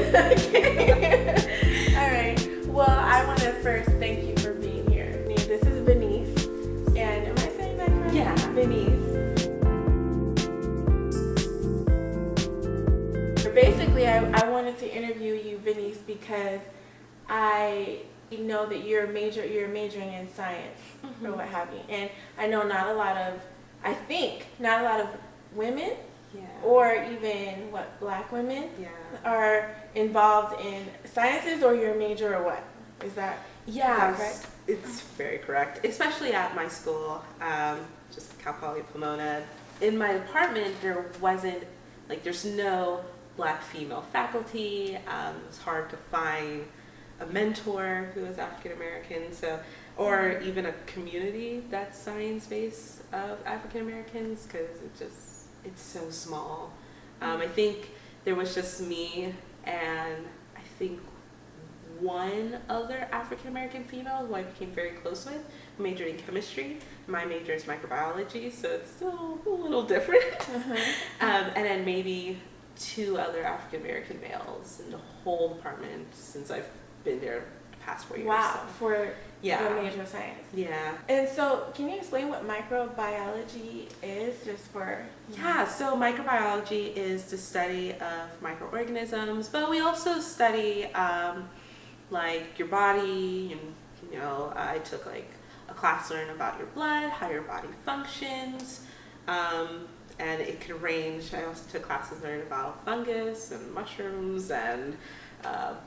Okay. All right. Well, I want to first thank you for being here. This is Venice, and am I saying that correctly? Yeah. Venice. Basically, I wanted to interview you, Venice, because I know that you're majoring in science or what have you, and I know not a lot of women or even black women are involved in sciences, or your major, or what is that? Yeah, is that correct? it's very correct, especially at my school, just Cal Poly Pomona. In my department, there's no black female faculty. It was hard to find a mentor who was African American, or even a community that's science-based of African Americans, because it's so small. I think there was just me and I think one other African American female who I became very close with, who majored in chemistry. My major is microbiology, so it's still a little different. And then maybe two other African American males in the whole department since I've been there the past 4 years. Wow, So. for your major science. Yeah. And so, can you explain what microbiology is, just for? Yeah, so microbiology is the study of microorganisms, but we also study like your body, and I took like a class to learn about your blood, how your body functions, and it could range. I also took classes to learn about fungus and mushrooms and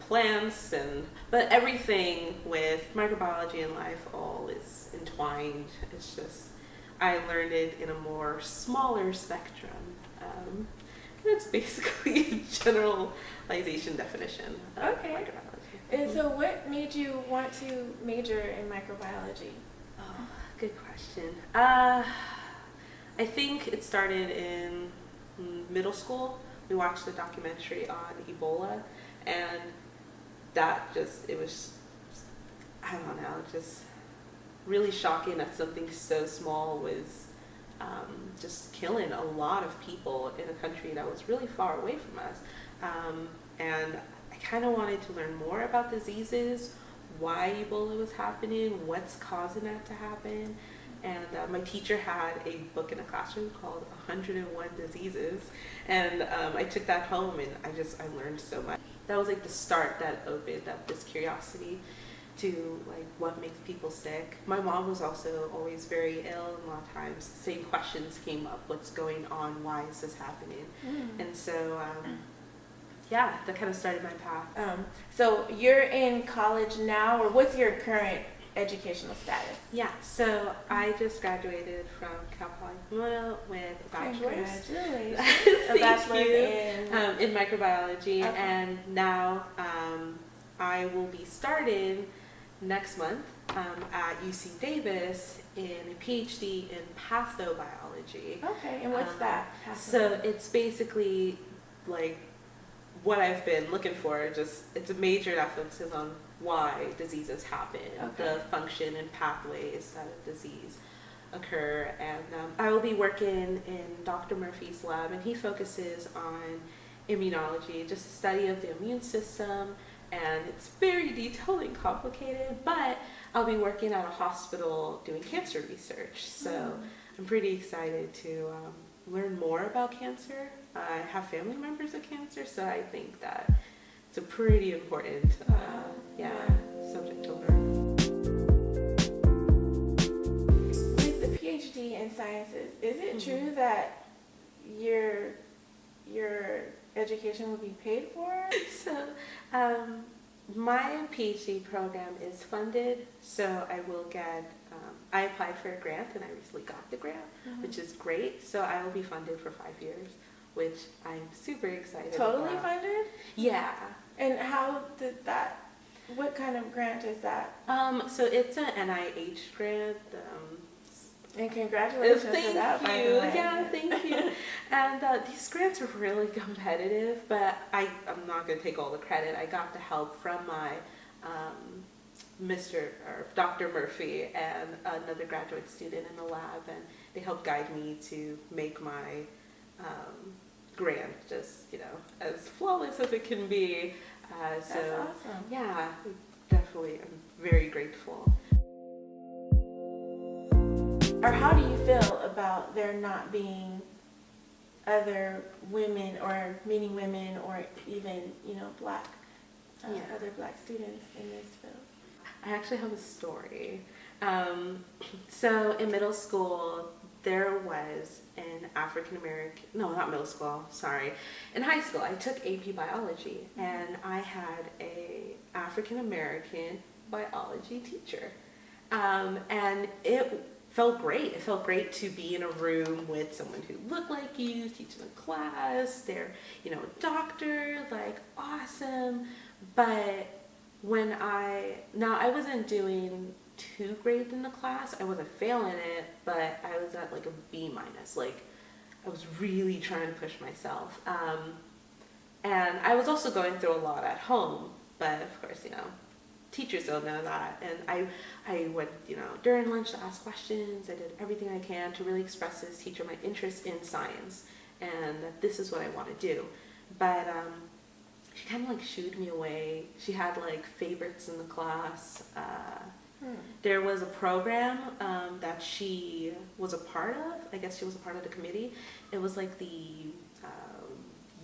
plants, but everything with microbiology and life all is entwined. It's just I learned it in a more smaller spectrum. That's basically a generalization definition of microbiology. And so what made you want to major in microbiology? Oh, good question. I think it started in middle school. We watched a documentary on Ebola, and it was, I don't know, just really shocking that something so small was just killing a lot of people in a country that was really far away from us. And I kind of wanted to learn more about diseases, why Ebola was happening, what's causing that to happen. And my teacher had a book in the classroom called 101 Diseases. And I took that home, and I learned so much. That was like the start that opened up this curiosity to like what makes people sick. My mom was also always very ill, and a lot of times the same questions came up: what's going on? Why is this happening? And so that kind of started my path. So you're in college now, or what's your current educational status? Yeah, so I just graduated from Cal Poly Pomona with a bachelor's. Congratulations. A bachelor's in microbiology, and now I will be starting next month at UC Davis in a PhD in pathobiology. Okay, and what's that? So it's basically like what I've been looking for. It's a major that focuses on why diseases happen, the function and pathways that a disease occur. And I will be working in Dr. Murphy's lab, and he focuses on immunology, just a study of the immune system. And it's very detailed and complicated, but I'll be working at a hospital doing cancer research. So I'm pretty excited to learn more about cancer. I have family members with cancer, so I think that it's a pretty important subject to learn. With the PhD in sciences, is it true that your education will be paid for? So my PhD program is funded, so I will get, I applied for a grant and I recently got the grant, which is great. So I will be funded for 5 years, which I'm super excited about. Totally funded? Yeah. And how did that, what kind of grant is that? So it's an NIH grant. And congratulations thank for that, you. by the way. Yeah, thank you. And these grants are really competitive, but I'm not going to take all the credit. I got the help from my Dr. Murphy and another graduate student in the lab, and they helped guide me to make my grant just, as flawless as it can be. That's awesome. Yeah, definitely. I'm very grateful. Or how do you feel about there not being other women or meaning women or even, black, other black students in this field? I actually have a story. So in middle school, there was an African American, no, not middle school, sorry. In high school, I took AP biology, and I had a African American biology teacher. And it felt great. It felt great to be in a room with someone who looked like you, teaching a class. They're, a doctor, like awesome. But I wasn't doing too great in the class. I wasn't failing it, but I was at like a B minus. Like I was really trying to push myself. And I was also going through a lot at home, but of course, teachers don't know that. And I went, during lunch to ask questions. I did everything I can to really express to this teacher my interest in science and that this is what I want to do. But she kind of like shooed me away. She had like favorites in the class. There was a program that she was a part of. I guess she was a part of the committee. It was like the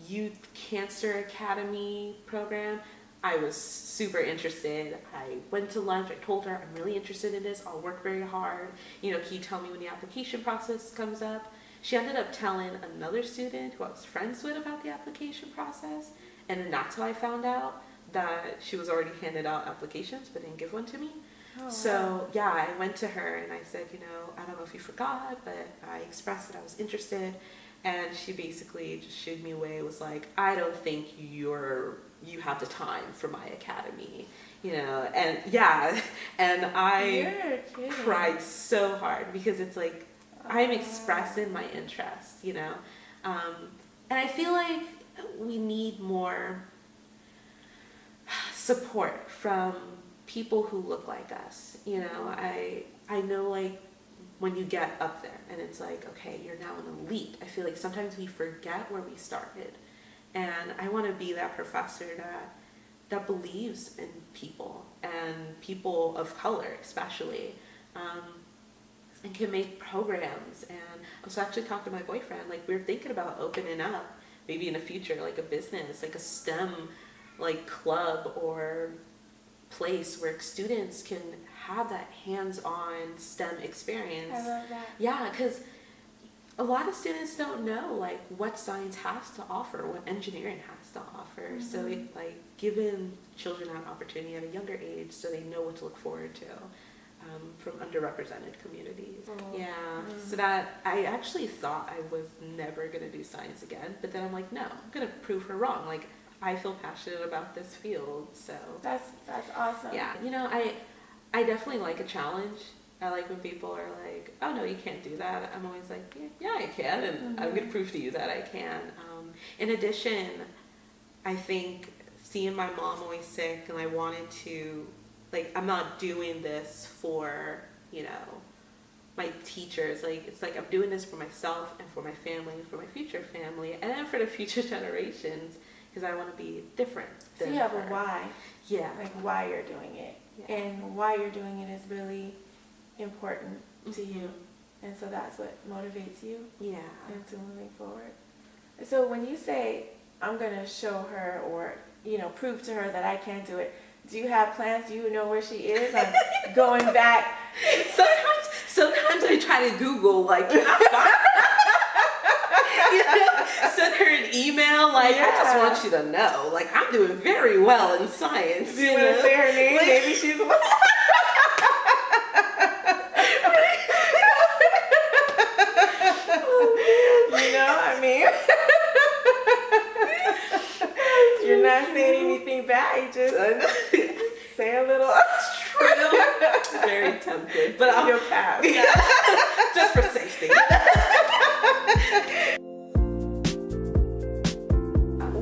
Youth Cancer Academy program. I was super interested. I went to lunch. I told her, I'm really interested in this. I'll work very hard. Can you tell me when the application process comes up? She ended up telling another student who I was friends with about the application process. And then that's how I found out that she was already handed out applications but didn't give one to me. Oh, So yeah, I went to her and I said, I don't know if you forgot, but I expressed that I was interested. And she basically just shooed me away. It was like, I don't think you have the time for my academy, and yeah, and I cried so hard because it's like, I'm expressing my interest, and I feel like we need more support from people who look like us, I know like when you get up there and it's like, okay, you're now an elite, I feel like sometimes we forget where we started. And I want to be that professor that believes in people and people of color especially, and can make programs. And I was actually talking to my boyfriend, like we were thinking about opening up maybe in the future like a business, like a STEM like club or place where students can have that hands-on STEM experience. I love that. Yeah, because a lot of students don't know like what science has to offer, what engineering has to offer. Mm-hmm. So it like giving children that opportunity at a younger age so they know what to look forward to from underrepresented communities. Oh. Yeah. Mm-hmm. So that I actually thought I was never gonna do science again, but then I'm like, no, I'm gonna prove her wrong. Like I feel passionate about this field, so that's awesome. Yeah, I definitely like a challenge. I like when people are like, oh no, you can't do that. I'm always like, yeah, I can, and mm-hmm. I'm going to prove to you that I can. In addition, I think seeing my mom always sick, and I wanted to, like, I'm not doing this for, my teachers. Like, it's like I'm doing this for myself and for my family and for my future family and then for the future generations because I want to be different. So you have a why. Yeah. Like why you're doing it. Yeah. And why you're doing it is really important to you, and so that's what motivates you into moving forward. So when you say I'm gonna show her or prove to her that I can do it, do you have plans? Do you know where she is? I'm going back. Sometimes I try to Google like, can I find send her an email like, I just want you to know, like I'm doing very well in science. Do you want to say her name? Like, maybe she's you're not saying anything bad, you just say a little. True. Very tempted, but you'll pass. Yeah. Just for safety.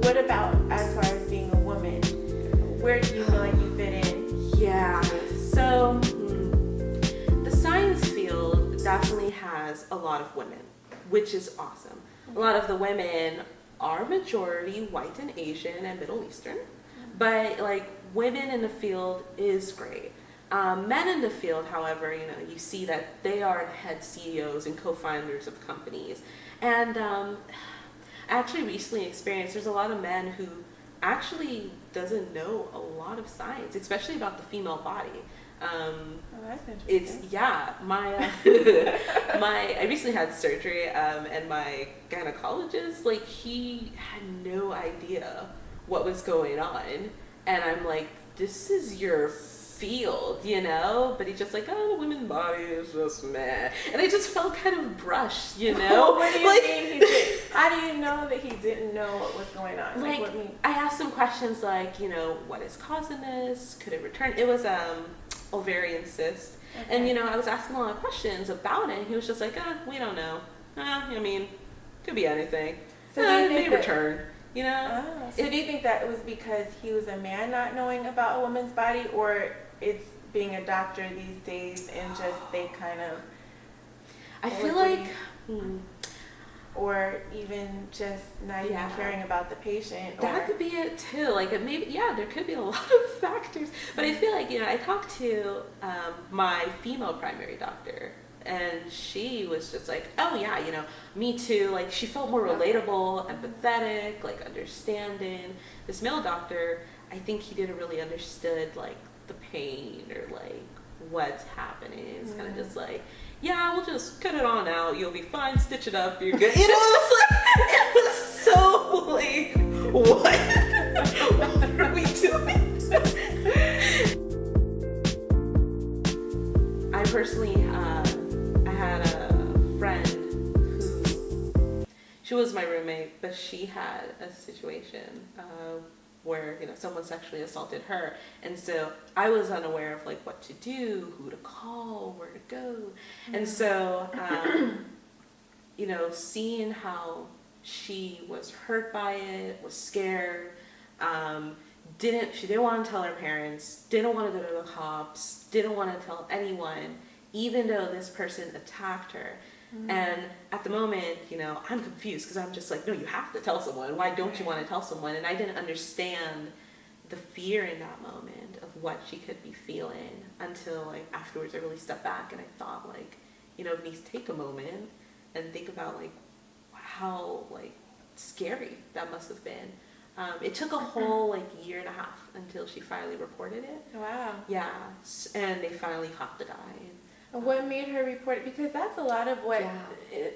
What about as far as being a woman? Where do you feel like you fit in? Yeah. So the science field definitely has a lot of women, which is awesome. A lot of the women are majority white and Asian and Middle Eastern, But like women in the field is great. Men in the field, however, you see that they are head CEOs and co-founders of companies. And I actually recently experienced there's a lot of men who actually doesn't know a lot of science, especially about the female body. That's interesting. I recently had surgery, and my gynecologist, like, he had no idea what was going on, and I'm like, this is your field, but he's just like, oh, the women's body is just meh, and I just felt kind of brushed, What do you mean he did? How do you know that he didn't know what was going on? Like what mean? I asked him questions like, what is causing this? Could it return? It was ovarian cyst. Okay. And I was asking a lot of questions about it, and he was just like, we don't know. Could be anything. So do you it may return. So do you think that it was because he was a man not knowing about a woman's body, or it's being a doctor these days and just they kind of... I feel like... Or even just not even caring about the patient. That could be it too. Like there could be a lot of factors. But I feel like, I talked to my female primary doctor, and she was just like, oh yeah, me too. Like, she felt more relatable, empathetic, like understanding. This male doctor, I think he didn't really understood like the pain or like what's happening. It's kind of just like, yeah, we'll just cut it on out. You'll be fine. Stitch it up. You're good. It was so like, what are we doing? I personally, I had a friend who, she was my roommate, but she had a situation where someone sexually assaulted her, and so I was unaware of like what to do, who to call, where to go, and so seeing how she was hurt by it, was scared, she didn't want to tell her parents, didn't want to go to the cops, didn't want to tell anyone, even though this person attacked her. And at the moment, I'm confused because I'm just like, no, you have to tell someone. Why don't you want to tell someone? And I didn't understand the fear in that moment of what she could be feeling until like afterwards I really stepped back and I thought like, please take a moment and think about like how like scary that must have been. It took a whole like year and a half until she finally reported it. Wow. Yeah, and they finally caught the guy. What made her report it? Because that's a lot of what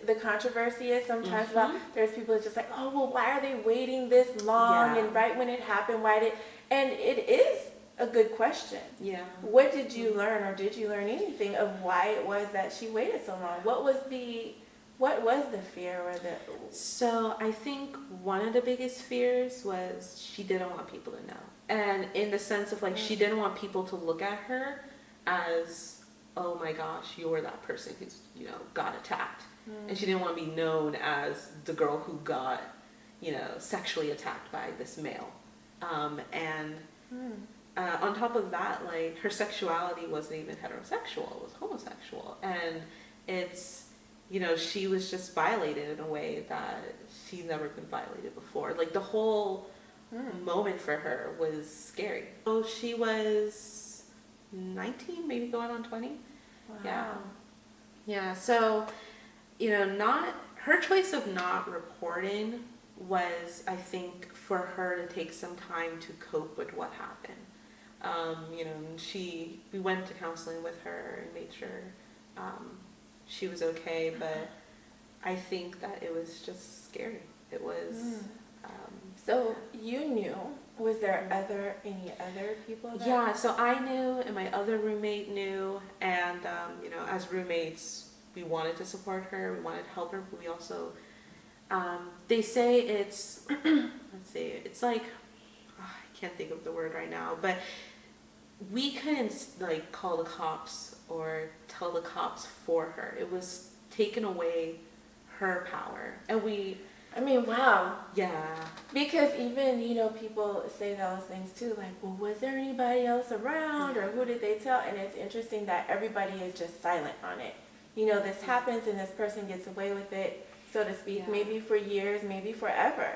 the controversy is sometimes about. There's people that just like, oh, well, why are they waiting this long? And right when it happened, and it is a good question. Yeah. What did you learn, or did you learn anything of why it was that she waited so long? What was the fear or the... So I think one of the biggest fears was she didn't want people to know. And in the sense of like, she didn't want people to look at her as, oh my gosh, you're that person who's, got attacked. And she didn't want to be known as the girl who got, sexually attacked by this male. On top of that, like, her sexuality wasn't even heterosexual, it was homosexual. And it's, she was just violated in a way that she's never been violated before. Like, the whole moment for her was scary. So she was 19, maybe going on 20. Wow. Yeah. So, her choice of not reporting was, I think, for her to take some time to cope with what happened. We went to counseling with her and made sure she was okay, but I think that it was just scary. It was... So you knew. Was there any other people that... Yeah, so I knew, and my other roommate knew, and as roommates, we wanted to support her, we wanted to help her, but we also, they say it's, let's see, it's like, I can't think of the word right now, but we couldn't like call the cops or tell the cops for her. It was taken away her power, and wow. Yeah. Because even, people say those things too, like, well, was there anybody else around, or who did they tell? And it's interesting that everybody is just silent on it. This happens and this person gets away with it, so to speak, maybe for years, maybe forever.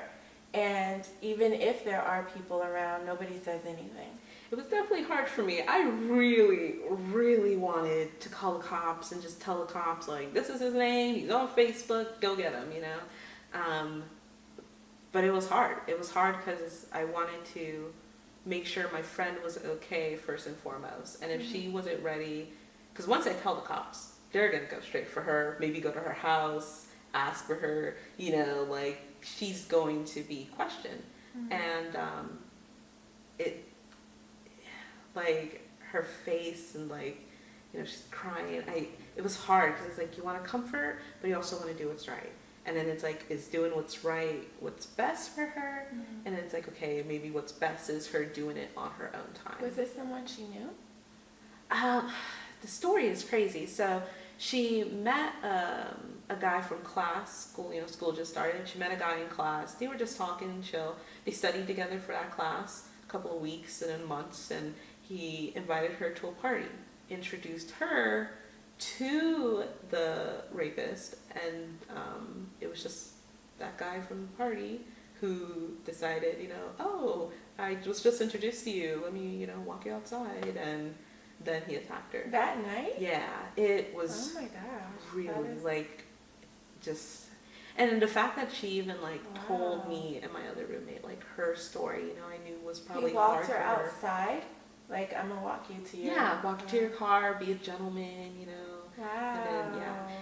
And even if there are people around, nobody says anything. It was definitely hard for me. I really, really wanted to call the cops and just tell the cops, like, this is his name, he's on Facebook, go get him, you know? But it was hard. It was hard because I wanted to make sure my friend was okay first and foremost. And if she wasn't ready, because once I tell the cops, they're going to go straight for her, maybe go to her house, ask for her, you know, like, she's going to be questioned. And it, like, her face and, like, you know, she's crying. It was hard because it's like, you want to comfort, but you also want to do what's right. And then it's like, is doing what's right what's best for her? And then it's like, okay, maybe what's best is her doing it on her own time. Was this someone she knew? The story is crazy. So she met a guy from class, school just started. She met a guy in class. They were just talking and chill. They studied together for that class a couple of weeks and then months, and he invited her to a party, introduced her to the rapist, and it was just that guy from the party who decided, you know, oh, I was just introduced to you, let me, you know, walk you outside, and then he attacked her. That night? Yeah, it was oh my gosh, really like just, and the fact that she even like told me and my other roommate like her story, you know, I knew was probably he walked hard for her her. outside, like, I'm gonna walk you to your Walk you to your car, be a gentleman, you know. Wow.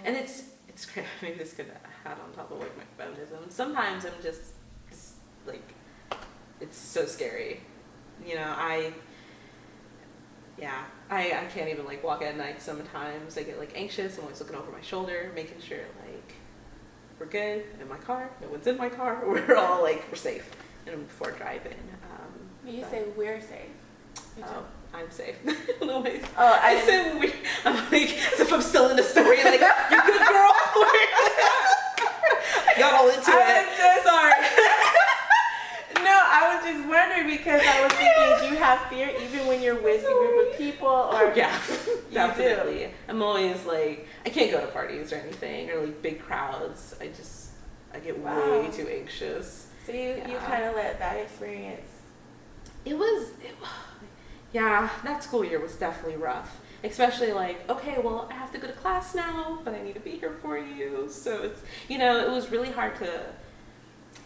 And then, and it's great. Maybe this could add on top of like my feminism. Sometimes I'm just like, it's so scary, you know. I can't even like walk at night. Sometimes I get like anxious. I'm always looking over my shoulder, making sure like we're good in my car. No one's in my car. We're all like, we're safe. And before driving, you say we're safe. Oh, I'm safe. No, oh, I said we. I'm like, as if I'm still in the story. Like, you good girl. I got all into it. Sorry. No, I was just wondering because I was thinking, do you have fear even when you're with a group of people? Or yeah, definitely. I'm always like, I can't go to parties or anything or like big crowds. I get way too anxious. So you kind of let that experience. Yeah, that school year was definitely rough. Especially like, okay, well, I have to go to class now, but I need to be here for you. So it's, you know, it was really hard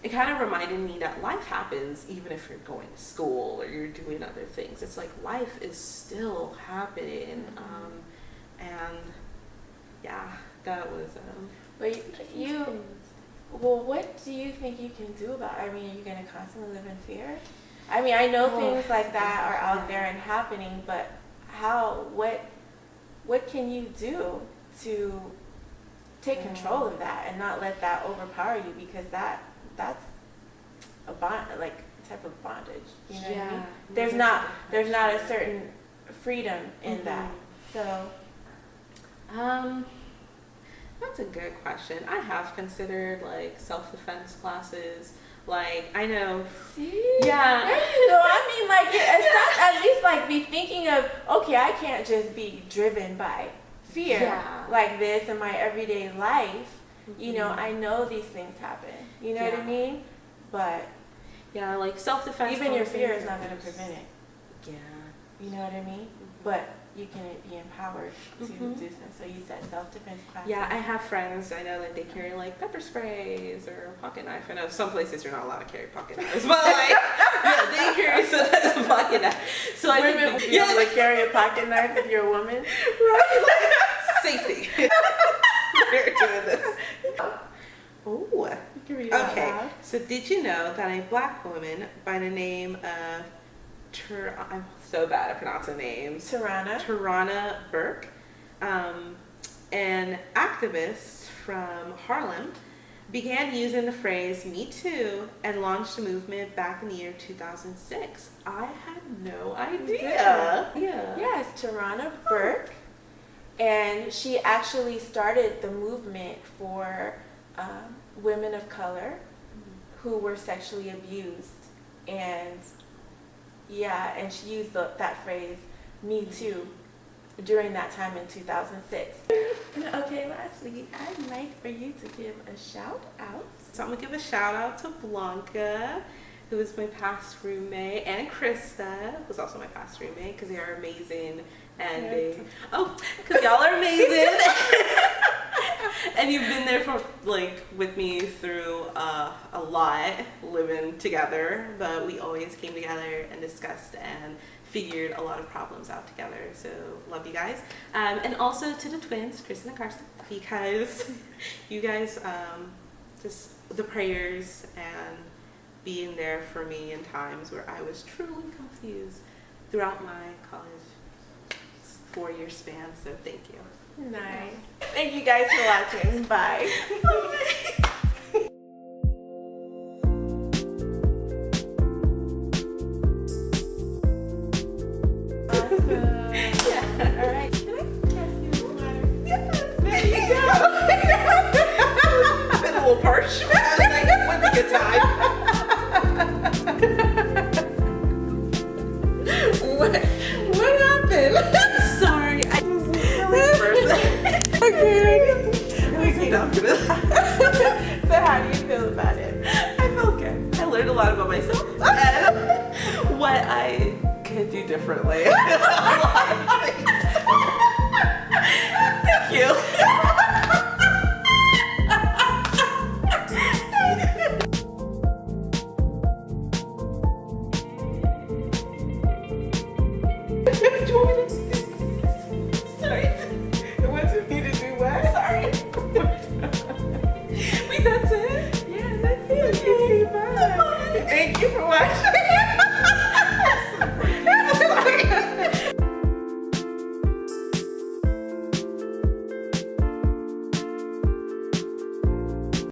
it kind of reminded me that life happens even if you're going to school or you're doing other things. It's like life is still happening. And yeah, that was... But well, what do you think you can do about it? I mean, are you going to constantly live in fear? I mean, I know things like that are out there and happening, but what can you do to take control of that and not let that overpower you? Because that's a type of bondage. You know what I mean? There's not a certain freedom in that. So, that's a good question. I have considered like self-defense classes. Like, I know. See? Yeah. There you go. I mean, like, at least like be thinking of, okay, I can't just be driven by fear like this in my everyday life. You know, I know these things happen. You know what I mean? But yeah, like self-defense. Even your fear is not going to prevent it. Yeah. You know what I mean? But you can be empowered to do something. So you said self-defense classes. Yeah, I have friends. I know that they carry like pepper sprays or a pocket knife. I know some places you're not allowed to carry pocket knives, but like, yeah, they carry sometimes a pocket knife. So I women would be able to carry a pocket knife if you're a woman, right? Like, safety. We're doing this. Oh, okay. So did you know that a black woman by the name of I'm so bad at pronouncing names. Tarana Burke, an activist from Harlem, began using the phrase "Me Too" and launched a movement back in the year 2006. I had no idea. Yes, Tarana Burke, and she actually started the movement for women of color who were sexually abused, and she used that phrase, "Me Too," during that time in 2006. Okay, lastly, I'd like for you to give a shout out. So I'm gonna give a shout out to Blanca, who was my past roommate, and Krista, who's also my past roommate, because they are amazing. And because y'all are amazing. And you've been there for with me through a lot, living together, but we always came together and discussed and figured a lot of problems out together. So love you guys. And also to the twins, Kristen and Karsten, because you guys, just the prayers and being there for me in times where I was truly confused throughout my college 4-year span. So thank you. Nice. Thank you guys for watching. Bye. Awesome. Yeah. All right. Can I pass you the water? Yeah. There you go. It's been a little parched. I was like, when's a good time? What happened? Sorry. So how do you feel about it? I felt good. I learned a lot about myself and what I could do differently.